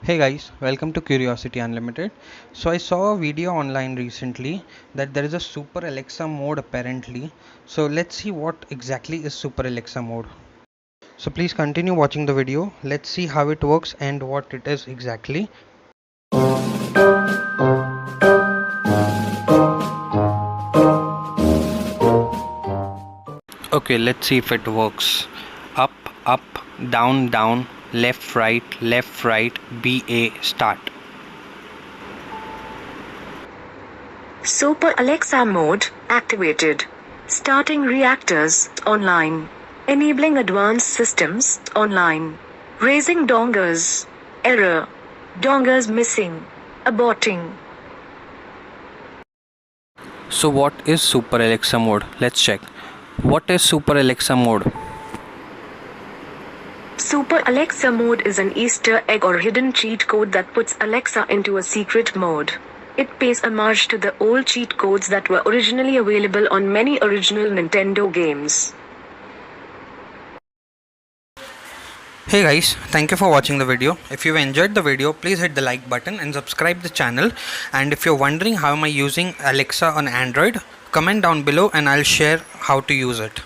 Hey guys, welcome to Curiosity Unlimited. So I saw a video online recently that there is a Super Alexa mode apparently. So let's see what exactly is Super Alexa mode. So please continue watching the video. Let's see how it works and what it is exactly. Okay, let's see if it works. Up, up, down, down, left, right, BA, start. Super Alexa mode activated. Starting reactors online. Enabling advanced systems online. Raising dongers. Error. Dongers missing. Aborting. So what is Super Alexa mode? Let's check. What is Super Alexa mode? Super Alexa mode is an Easter egg or hidden cheat code that puts Alexa into a secret mode. It pays homage to the old cheat codes that were originally available on many original Nintendo games. Hey guys, thank you for watching the video. If you enjoyed the video, please hit the like button and subscribe the channel. And if you're wondering how am I using Alexa on Android, comment down below and I'll share how to use it.